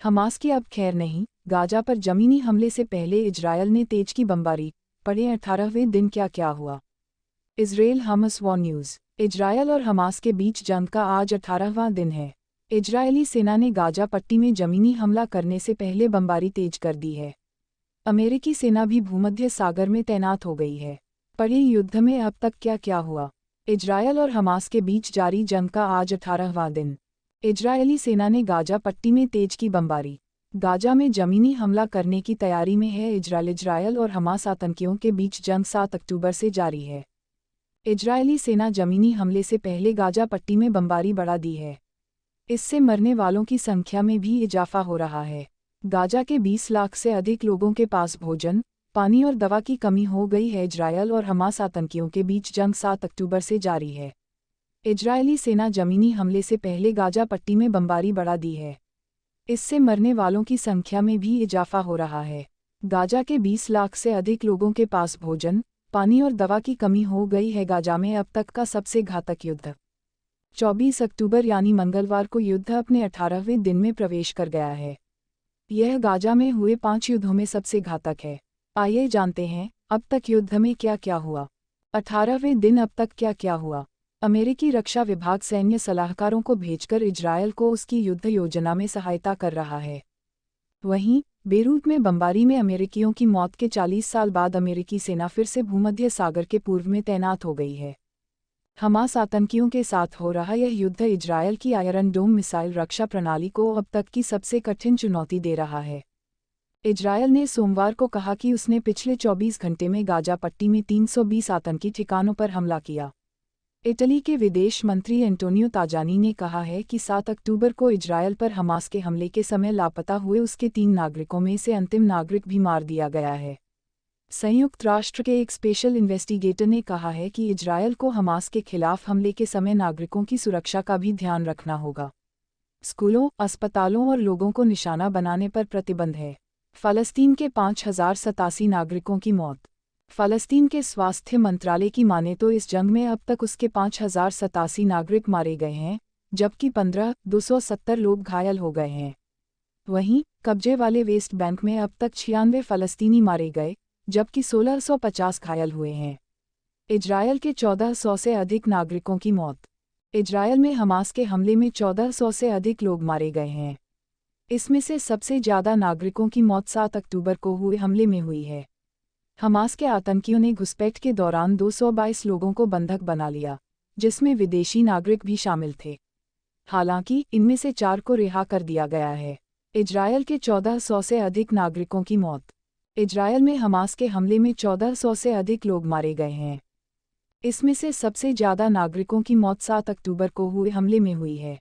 Hamas की अब खैर नहीं, गाजा पर जमीनी हमले से पहले इजरायल ने तेज की बमबारी, पढ़े 18वें दिन क्या क्या हुआ। इजरायल हमस वॉर न्यूज़। इजरायल और हमास के बीच जंग का आज 18वां दिन है। इजरायली सेना ने गाजा पट्टी में जमीनी हमला करने से पहले बमबारी तेज कर दी है। अमेरिकी सेना भी भूमध्य सागर में तैनात हो गई है। पढ़े युद्ध में अब तक क्या क्या हुआ। इजरायल और हमास के बीच जारी जंग का आज 18वां दिन। इजरायली सेना ने गाजा पट्टी में तेज की बमबारी। गाजा में जमीनी हमला करने की तैयारी में है इजरायल और हमास आतंकियों के बीच जंग 7 अक्टूबर से जारी है। इजरायली सेना जमीनी हमले से पहले गाजा पट्टी में बमबारी बढ़ा दी है। इससे मरने वालों की संख्या में भी इजाफा हो रहा है। गाजा के 20 लाख से अधिक लोगों के पास भोजन, पानी और दवा की कमी हो गई है। इजरायल और हमास आतंकियों के बीच जंग 7 अक्टूबर से जारी है। इजरायली सेना जमीनी हमले से पहले गाजा पट्टी में बमबारी बढ़ा दी है। इससे मरने वालों की संख्या में भी इजाफा हो रहा है। गाजा के 20 लाख से अधिक लोगों के पास भोजन, पानी और दवा की कमी हो गई है। गाजा में अब तक का सबसे घातक युद्ध 24 अक्टूबर यानी मंगलवार को युद्ध अपने 18वें दिन में प्रवेश कर गया है। यह गाजा में हुए 5 युद्धों में सबसे घातक है। आइए जानते हैं अब तक युद्ध में क्या क्या हुआ। 18वें दिन अब तक क्या क्या हुआ। अमेरिकी रक्षा विभाग सैन्य सलाहकारों को भेजकर इजरायल को उसकी युद्ध योजना में सहायता कर रहा है। वहीं बेरूत में बमबारी में अमेरिकियों की मौत के 40 साल बाद अमेरिकी सेना फिर से भूमध्य सागर के पूर्व में तैनात हो गई है। हमास आतंकियों के साथ हो रहा यह युद्ध इजरायल की आयरन डोम मिसाइल रक्षा प्रणाली को अब तक की सबसे कठिन चुनौती दे रहा है। इजरायल ने सोमवार को कहा कि उसने पिछले 24 घंटे में गाजा पट्टी में 320 आतंकी ठिकानों पर हमला किया। इटली के विदेश मंत्री एंटोनियो ताजानी ने कहा है कि 7 अक्टूबर को इजरायल पर हमास के हमले के समय लापता हुए उसके 3 नागरिकों में से अंतिम नागरिक भी मार दिया गया है। संयुक्त राष्ट्र के एक स्पेशल इन्वेस्टिगेटर ने कहा है कि इजरायल को हमास के खिलाफ हमले के समय नागरिकों की सुरक्षा का भी ध्यान रखना होगा। स्कूलों, अस्पतालों और लोगों को निशाना बनाने पर प्रतिबंध है। फ़लस्तीन के 5087 नागरिकों की मौत। फ़लस्तीन के स्वास्थ्य मंत्रालय की माने तो इस जंग में अब तक उसके 5087 नागरिक मारे गए हैं, जबकि 270 लोग घायल हो गए हैं। वहीं कब्जे वाले वेस्ट बैंक में अब तक 96 फ़लस्तीनी मारे गए, जबकि 1650 घायल हुए हैं। इजरायल के 1400 से अधिक नागरिकों की मौत। इजरायल में हमास के हमले में 1400 से अधिक लोग मारे गए हैं। इसमें से सबसे ज़्यादा नागरिकों की मौत 7 अक्टूबर को हुए हमले में हुई है। हमास के आतंकियों ने घुसपैठ के दौरान 222 लोगों को बंधक बना लिया, जिसमें विदेशी नागरिक भी शामिल थे। हालांकि इनमें से 4 को रिहा कर दिया गया है। इजरायल के 1400 से अधिक नागरिकों की मौत। इजरायल में हमास के हमले में 1400 से अधिक लोग मारे गए हैं। इसमें से सबसे ज़्यादा नागरिकों की मौत 7 अक्टूबर को हुए हमले में हुई है।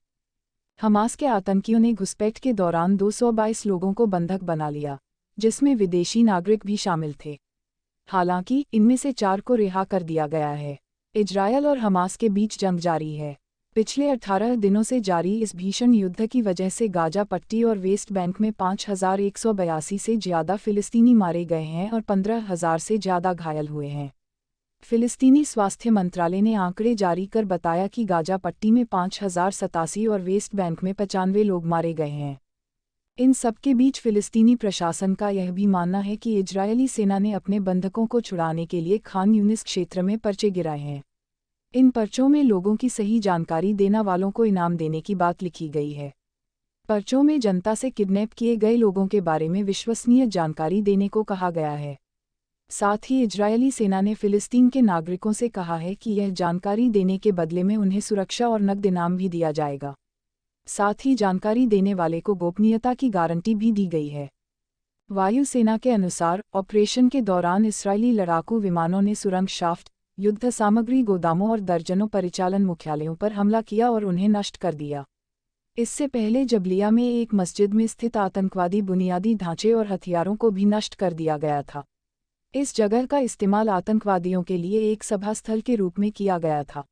हमास के आतंकियों ने घुसपैठ के दौरान 222 लोगों को बंधक बना लिया, जिसमें विदेशी नागरिक भी शामिल थे। हालांकि इनमें से 4 को रिहा कर दिया गया है। इजरायल और हमास के बीच जंग जारी है। पिछले 18 दिनों से जारी इस भीषण युद्ध की वजह से गाजा पट्टी और वेस्ट बैंक में 5182 से ज़्यादा फ़िलिस्तीनी मारे गए हैं और 15,000 से ज़्यादा घायल हुए हैं। फ़िलिस्तीनी स्वास्थ्य मंत्रालय ने आंकड़े जारी कर बताया कि गाजा पट्टी में 5087 और वेस्ट बैंक में 95 लोग मारे गए हैं। इन सबके बीच फ़िलिस्तीनी प्रशासन का यह भी मानना है कि इजरायली सेना ने अपने बंधकों को छुड़ाने के लिए खान यूनिस क्षेत्र में पर्चे गिराए हैं। इन पर्चों में लोगों की सही जानकारी देने वालों को इनाम देने की बात लिखी गई है। पर्चों में जनता से किडनैप किए गए लोगों के बारे में विश्वसनीय जानकारी देने को कहा गया है। साथ ही इजरायली सेना ने फ़िलिस्तीन के नागरिकों से कहा है कि यह जानकारी देने के बदले में उन्हें सुरक्षा और नकद इनाम भी दिया जाएगा। साथ ही जानकारी देने वाले को गोपनीयता की गारंटी भी दी गई है। वायुसेना के अनुसार ऑपरेशन के दौरान इस्राएली लड़ाकू विमानों ने सुरंग शाफ्ट, युद्ध सामग्री गोदामों और दर्जनों परिचालन मुख्यालयों पर हमला किया और उन्हें नष्ट कर दिया। इससे पहले जबलिया में एक मस्जिद में स्थित आतंकवादी बुनियादी ढांचे और हथियारों को भी नष्ट कर दिया गया था। इस जगह का इस्तेमाल आतंकवादियों के लिए एक सभा स्थल के रूप में किया गया था।